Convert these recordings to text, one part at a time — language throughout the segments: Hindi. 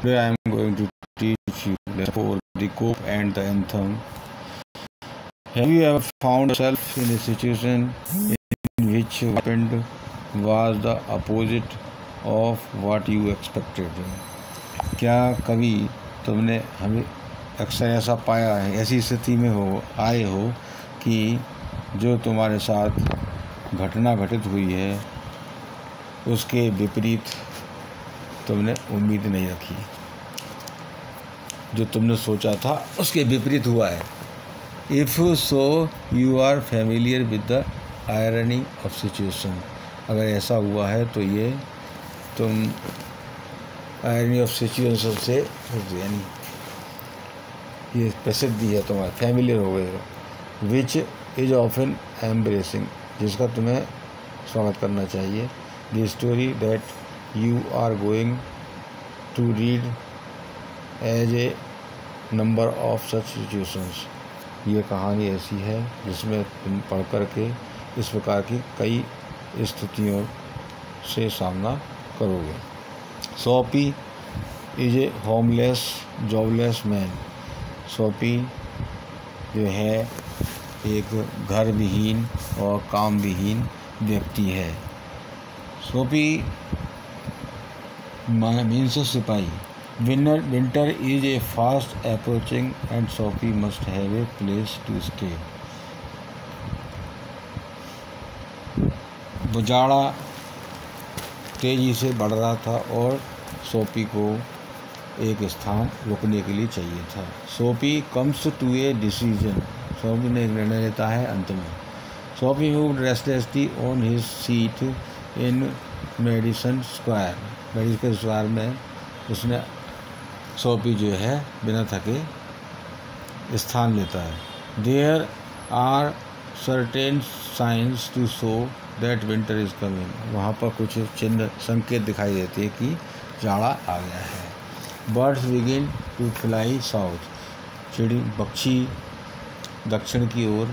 Today I am going to teach you for the cope and the anthem. Have you ever found yourself in a situation in which what happened was the opposite of what you expected? क्या कभी तुमने हमें अक्सर ऐसा पाया है, ऐसी स्थिति में आए हो कि जो तुम्हारे साथ घटना घटित हुई है उसके विपरीत तुमने उम्मीद नहीं रखी, जो तुमने सोचा था उसके विपरीत हुआ है। If so you are familiar with the irony of situation. अगर ऐसा हुआ है तो ये तुम आयरनी ऑफ सिचुएशन से यानी ये प्रसिद्धि है, तुम्हारे फैमिलियर हो गए हो। विच इज ऑफन एम्ब्रेसिंग, जिसका तुम्हें स्वागत करना चाहिए। The story that you are going to read as a number of such situations। ये कहानी ऐसी है जिसमें तुम पढ़ कर के इस प्रकार की कई स्थितियों से सामना करोगे। सोपी is a homeless jobless man. सोपी जो है एक घर विहीन और काम विहीन व्यक्ति है। सोपी means सिपाही। Winter is a fast approaching and Sophie must have a place to stay। वो जाड़ा तेजी से बढ़ रहा था और सोपी को एक स्थान रुकने के लिए चाहिए था। सोपी कम्स टू ए डिसीजन। सोपी ने एक निर्णय लेता है अंत में। सोपी moved restlessly on his seat in Madison Square. Madison Square में उसने सोपी जो है बिना थके स्थान लेता है। There are certain signs to show that winter is coming. वहाँ पर कुछ चिन्ह संकेत दिखाई देते हैं कि जाड़ा आ गया है। Birds begin to fly south. पक्षी दक्षिण की ओर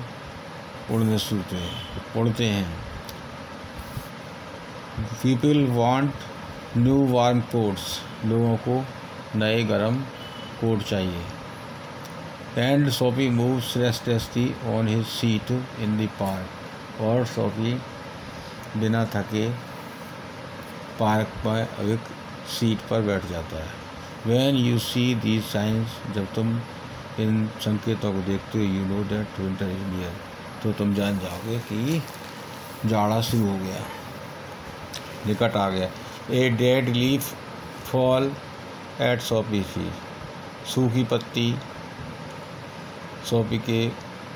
उड़ते हैं। People want new warm coats. लोगों को नए गर्म कोट चाहिए। And Soapy moves restlessly on his seat in the park. और सोफी बिना थके पार्क में एक सीट पर बैठ जाता है। When you see these signs, जब तुम इन संकेतों को देखते हो, you know that winter is near, तो तुम जान जाओगे कि जाड़ा शुरू हो गया, निकट आ गया। A dead leaf fall at Soapy feet. सूखी पत्ती सोपी के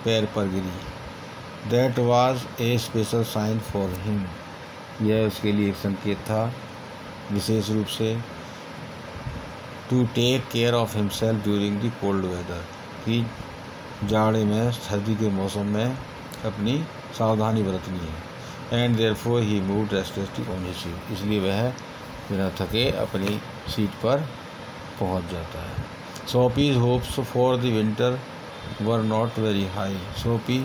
पैर पर गिरी। That was a special sign for him. यह उसके लिए एक संकेत था विशेष रूप से। To take care of himself during the cold weather, कि जाड़े में सर्दी के मौसम में अपनी सावधानी बरतनी है। And therefore he moved restlessly on his seat. इसलिए वह बिना थके अपनी सीट पर पहुंच जाता है। Soapy's hopes for the winter were not very high. Soapy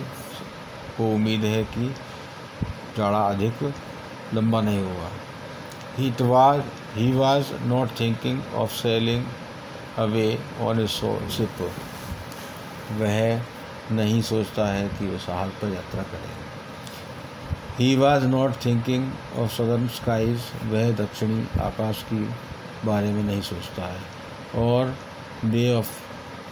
को उम्मीद है कि जाड़ा अधिक लंबा नहीं होगा। He was not thinking of selling away on A ship. वह नहीं सोचता है कि वह साहस पर यात्रा करेगा। He was not thinking of southern skies। वह दक्षिणी आकाश की बारे में नहीं सोचता है। और बे ऑफ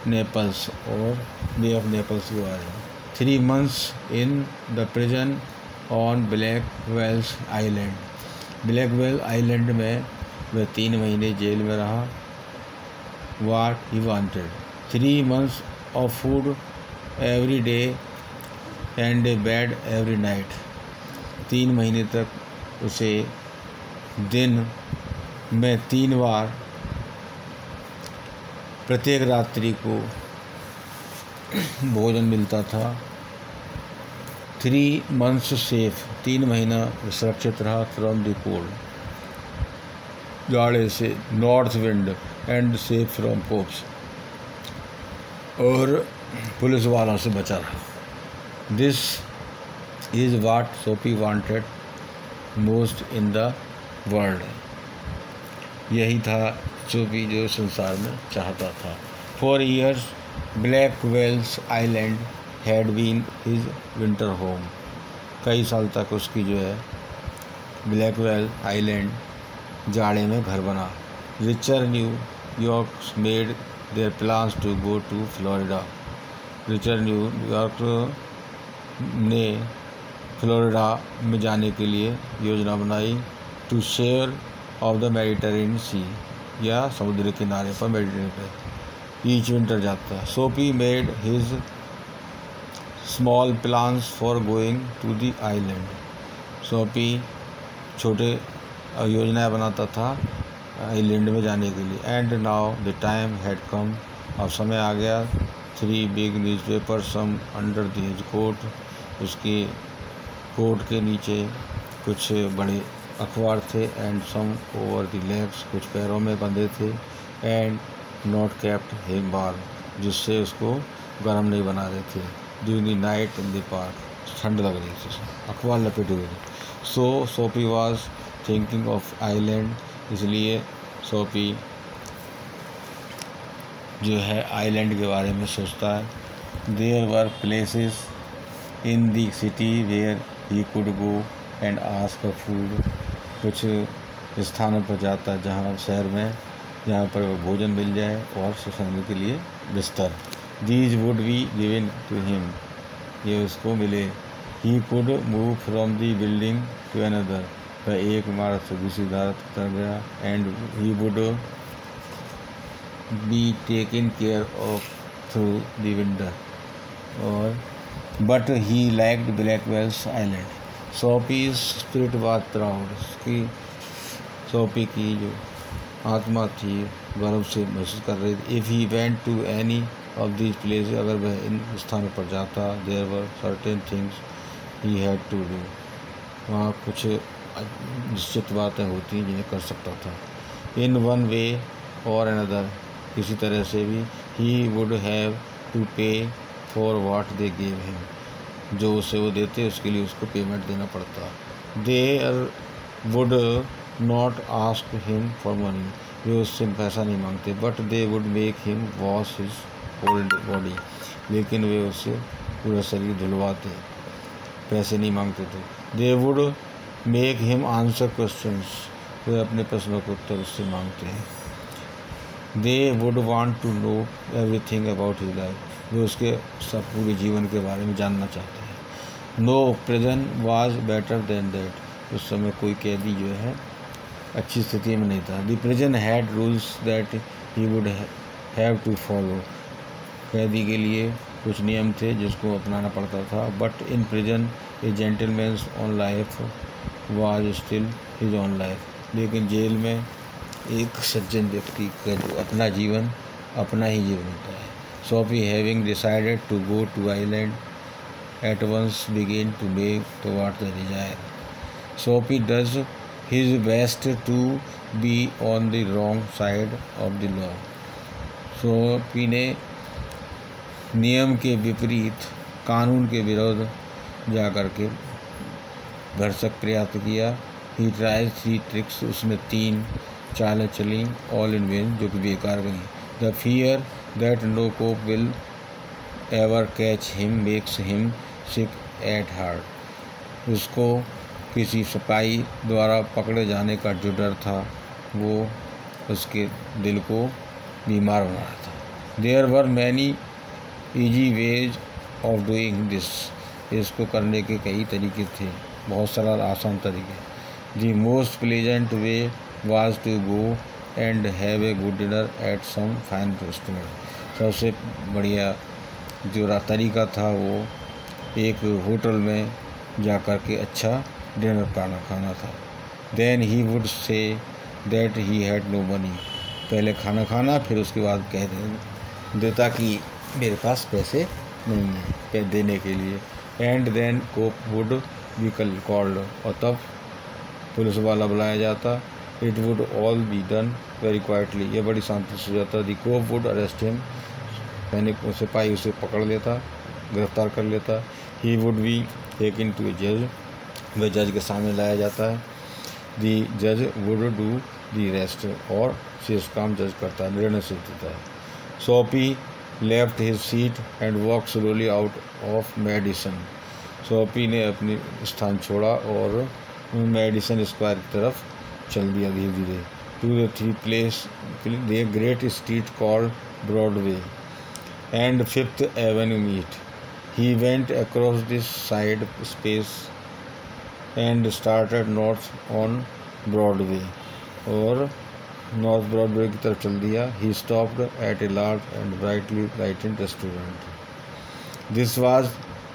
नेपल्स के बारे में। 3 months in the prison on Blackwell's Island। Blackwell island में वह 3 महीने जेल में रहा। What he wanted। 3 months of food every day and a bed every night। 3 महीने तक उसे दिन में 3 बार प्रत्येक रात्रि को भोजन मिलता था। 3 months सेफ। 3 महीना सुरक्षित रहा फ्रॉम द कोल्ड, जाड़े से। North wind and safe from cops, और पुलिस वालों से बचा रहा। This is what Sophie wanted most in the world। यही था सोपी जो संसार में चाहता था। 4 years Blackwell's island had been his winter home. कई साल तक उसकी जो है ब्लैकवेल आइलैंड जाड़े में घर बना। Richer New York made their plans to go to Florida. Richer New York ने फ्लोरिडा में जाने के लिए योजना बनाई। To share of the Mediterranean सी, या समुद्र किनारे पर मेडिटेरेनियन पर ईच विंटर जाता है। Soapy made his small plans for going to the island. Soapy छोटे योजनाएं बनाता था आइलैंड में जाने के लिए। And now the time had come, अब समय आ गया। 3 big newspaper some under his coat, उसके कोट के नीचे कुछ बड़े अखबार थे। And some over the legs, कुछ पैरों में बंधे थे। And not kept him warm, जिससे उसको गर्म नहीं बना रहे थे। During the night in the park, ठंड लग रही थी, अखबार लपेटे हुए थे। सो सोपी वाज थिंकिंग ऑफ आइलैंड, इसलिए सोपी जो है आइलैंड के बारे में सोचता है। There were places in the city where he could go and ask for food. कुछ स्थानों पर जाता जहाँ शहर में, जहाँ पर भोजन मिल जाए और सोने के लिए बिस्तर। These would be given to him, ये उसको मिले। He could move from the building to another, वह एक इमारत से दूसरी इमारत उतर गया। And he would be taken care of through the winter, और but he liked Blackwell's island. Soapy's spirit was proud, उसकी सोपी की जो आत्मा थी गर्व से महसूस कर रही थी। If he went to any of these places, अगर वह इन स्थानों पर जाता, there were certain things he had to do, वहाँ कुछ निश्चित बातें होती हैं जिन्हें कर सकता था। इन वन वे और अनदर, किसी तरह से भी, ही वुड हैव टू पे for what they give him, जो उसे वो देते उसके लिए उसको पेमेंट देना पड़ता। There would not ask him for money, वे उससे पैसा नहीं मांगते। But they would make him wash his whole body, लेकिन वे उससे पूरा शरीर धुलवाते, पैसे नहीं मांगते थे। They would make him answer questions, वे अपने प्रश्नों के उत्तर उससे मांगते हैं। They would want to know everything about his life, वे उसके सब पूरे जीवन के बारे में जानना चाहते हैं। No prison was better than that, उस समय कोई कैदी जो है अच्छी स्थिति में नहीं था। The prison had rules that he would have to follow, कैदी के लिए कुछ नियम थे जिसको अपनाना पड़ता था। But in prison A gentleman's own life was still his own life, लेकिन जेल में एक सज्जन व्यक्ति का जो अपना जीवन अपना ही जीवन होता है। Soapy having decided to go to island at once begin to make toward the desire. Soapy does his best to be on the wrong side of the law. Soapy ने नियम के विपरीत, कानून के विरुद्ध जा कर के भरसक प्रयास किया। ही ट्राइज 3 ट्रिक्स, उसने 3 चालें चली, ऑल इन वेन, जो कि बेकार गई। The fear that no cop will ever catch him makes him sick at heart, उसको किसी सिपाही द्वारा पकड़े जाने का जो डर था वो उसके दिल को बीमार बना रहा था। There were many easy ways of doing this, इसको करने के कई तरीके थे, बहुत सरल आसान तरीके। The most pleasant way was to go and have a good dinner at some fine restaurant, सबसे बढ़िया जो तरीका था वो एक होटल में जा कर के अच्छा डिनर खाना था। Then he would say that he had no money, पहले खाना खाना फिर उसके बाद कह देता कि मेरे पास पैसे नहीं है देने के लिए। And then cop would be called, और तब पुलिस वाला बुलाया जाता। It would all be done very quietly, ये बड़ी शांति से हो जाता। The cop would arrest him, सैनिक सिपाही उसे पकड़ लेता, गिरफ्तार कर लेता। He would be taken to a जज, वह जज के सामने लाया जाता है। दी जज वुड डू दी रेस्ट, और से इस काम जज करता है, निर्णय से देता है। Soapy left his seat and walk slowly out of Madison. Soapy ने अपनी स्थान छोड़ा और मेडिसन स्क्वायर की तरफ चल दिया धीरे धीरे। To the three place the great street called Broadway and fifth avenue meet. He went across this side space and started north on Broadway, और नॉर्थ ब्रॉडवे की तरफ चल दिया। He stopped at a large and brightly lighted restaurant. This was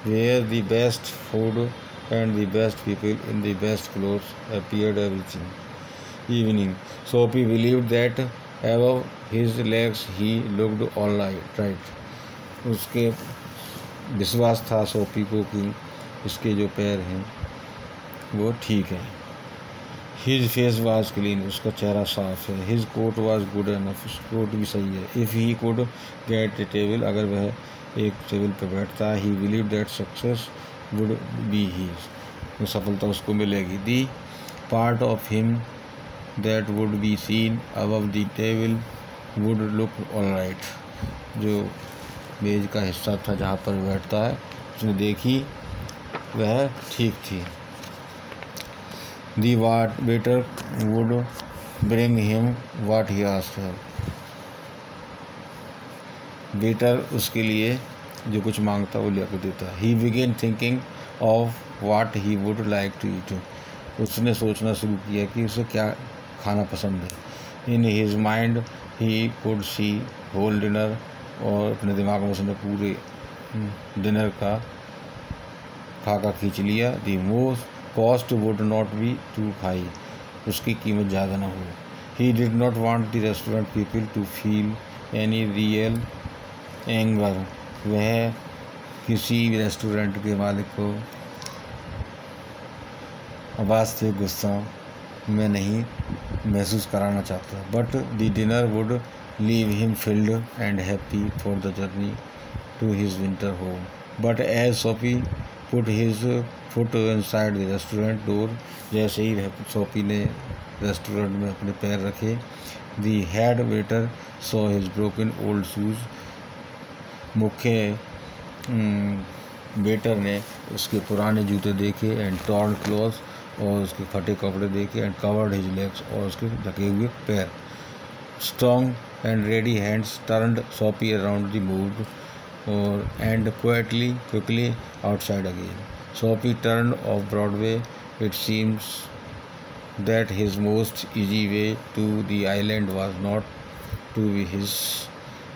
where the best food and the best people in the best clothes appeared every evening. Sophie believed that above his legs he looked all right. उसके विश्वास था सोफी को कि इसके जो पैर हैं वो ठीक है। His face was clean, उसका चेहरा साफ है। His coat was good enough, उसका कोट भी सही है। If he could get a table, अगर वह एक टेबल पर बैठता, he believed that success would be his, सफलता उसको मिलेगी। The part of him that would be seen above the table would look all right, जो मेज का हिस्सा था जहाँ पर बैठता है उसने देखी वह ठीक थी। The waiter would bring him what he asked for, waiter उसके लिए जो कुछ मांगता वो लेकर देता। He began thinking of what he would like to eat, उसने सोचना शुरू किया कि उसे क्या खाना पसंद है। In his mind he could see whole dinner, और अपने दिमाग में उसने पूरे डिनर का खाका खींच लिया। The most cost would not be too high, उसकी कीमत ज़्यादा ना हो। He did not want the restaurant people to feel any real anger, वह किसी रेस्टोरेंट के मालिक को वास्तविक गुस्सा में नहीं महसूस कराना चाहता। But the dinner would leave him filled and happy for the journey to his winter home. But as Soapy put his foot inside the restaurant door, जैसे ही सोफी ने रेस्टोरेंट में अपने पैर रखे, the head waiter saw his broken old shoes, मुख्य वेटर ने उसके पुराने जूते देखे, एंड टॉर्न क्लॉथ, और उसके फटे कपड़े देखे, एंड कवर्ड हिज लेग्स, और उसके ढके हुए पैर। Strong and ready hands turned Soapy around the move और and quickly outside again. Soapy turned off Broadway, it seems that his most easy way to the island was not to be his,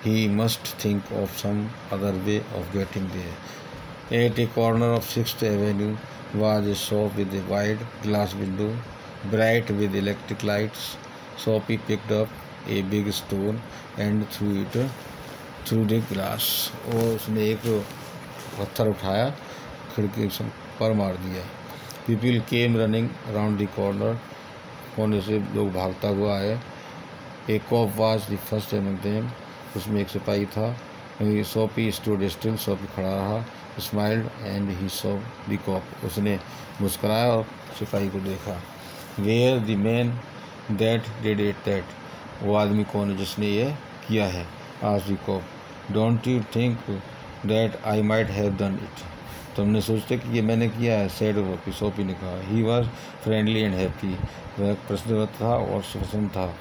he must think of some other way of getting there. At a corner of 6th Avenue was a shop with a wide glass window, bright with electric lights. Sophie picked up a big stone and threw it through the glass. और उसने एक पत्थर उठाया, खिड़की पर मार दिया। People came running around the corner, कोने से लोग भागता हुआ आए। A cop was the first among them, उसमें एक सिपाही था। सोफी स्टूड स्टिल, सोफी खड़ा रहा। Smiled and he saw the cop, उसने मुस्कराया और सिपाही को देखा। Where the man that did it that, वो आदमी कौन है जिसने ये किया है? Asked the cop. Don't you think that I might have done it, तुमने सोचते कि ये मैंने किया है? सेड सोफी, सोफी ने कहा। He was friendly and happy, वह प्रसन्न था और प्रसन्न था।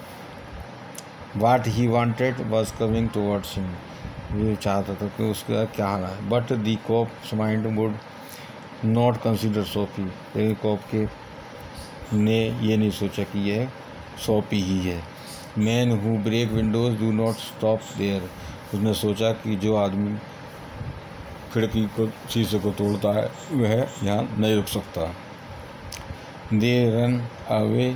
What he wanted was coming towards him, वो चाहता था कि उसका क्या आना है। But the cop's mind would not consider Soapy, लेकिन कॉप के ने ये नहीं सोचा कि यह सोफी ही है। Man who break windows do not stop there, उसने सोचा कि जो आदमी खिड़की को शीशे को तोड़ता है वह यहाँ नहीं रुक सकता। They run away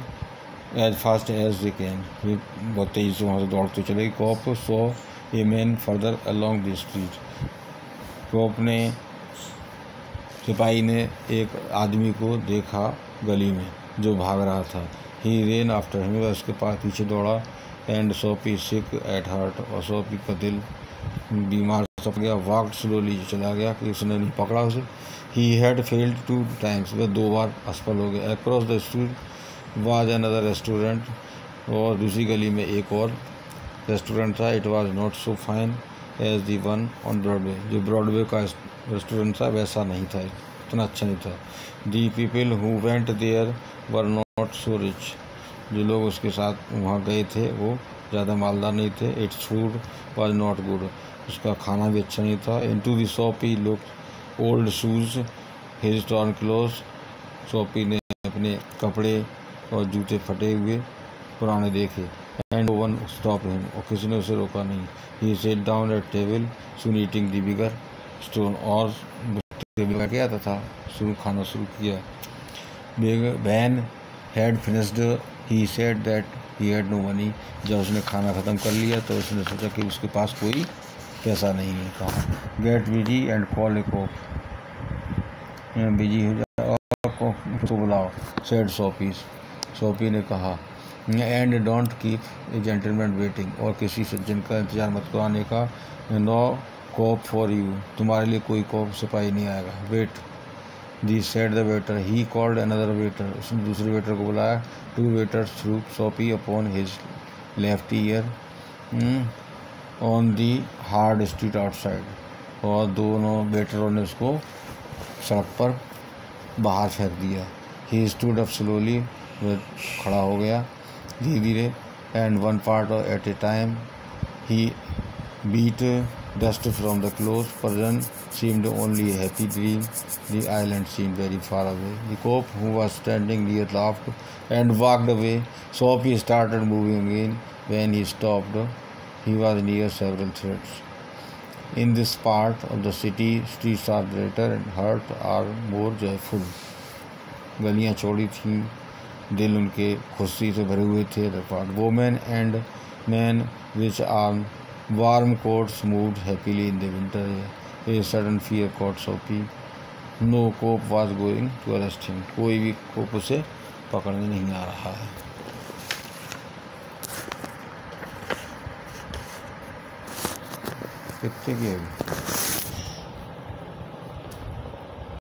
as fast as they can, बहुत तेज़ी से वहाँ से दौड़ते चले। Cop saw a man further along the street, cop ने, सिपाही ने एक आदमी को देखा गली में जो भाग रहा था। ही रेन आफ्टर हिम, वह उसके पास पीछे दौड़ा। And Sophie sick at heart, और सोफी का दिल बीमार सप गया। वॉक्ड स्लोली, चला गया कि उसने नहीं पकड़ा उसे। ही हैड फेल्ड 2 times, वह 2 बार असफल हो गया। Across the street was another restaurant और दूसरी गली में एक और रेस्टोरेंट था। It was not so fine as the one on Broadway. जो ब्रॉडवे का रेस्टोरेंट था वैसा नहीं था, इतना अच्छा नहीं था। The people who went there were not so rich. जो लोग उसके साथ वहाँ गए थे वो ज़्यादा मालदार नहीं थे। Its food was not good. उसका खाना भी अच्छा नहीं था। Into the shop he look old shoes his torn cloth. Soapy ने अपने कपड़े और जूते फटे हुए पुराने देखे। And no one stop him, और किसी ने उसे रोका नहीं। He set down at table soon eating the bigger stone. और टेबल का क्या था शुरू खाना शुरू किया। When had finished he said that he had no money. जब उसने खाना ख़त्म कर लिया तो उसने सोचा कि उसके पास कोई पैसा नहीं है। कहा get busy and call a cop. Busy हो जाए और उसको बुलाओ। Said showpiece. शॉपी ने कहा and don't keep a gentleman waiting. और किसी सज्जन का इंतजार मत कराने का। No cop for you. तुम्हारे लिए कोई कॉप सिपाही नहीं आएगा। Wait the said the waiter. He called another waiter. उसने दूसरे वेटर को बुलाया। Two waiters threw Soapy upon his left ear on the hard street outside. और दोनों वेटरों ने उसको सड़क पर बाहर फेंक दिया। He stood up slowly. वह खड़ा हो गया धीरे धीरे। And one part at a time he beat dust from the clothes. Person seemed only a happy dream. The island seemed very far away. The cop who was standing near laughed and walked away. Sophie started moving again. When he stopped, he was near several threads. In this part of the city, streets are greater and hearts are more joyful. गलियाँ चौड़ी थीं, दिल उनके खुशी से भरे हुए थे। Women and men which are warm coats moved happily in the winter air. A sudden fear caught Sophie. No cop was going to arrest him. कोई भी कोप उसे पकड़ने नहीं आ रहा है। कितने की है?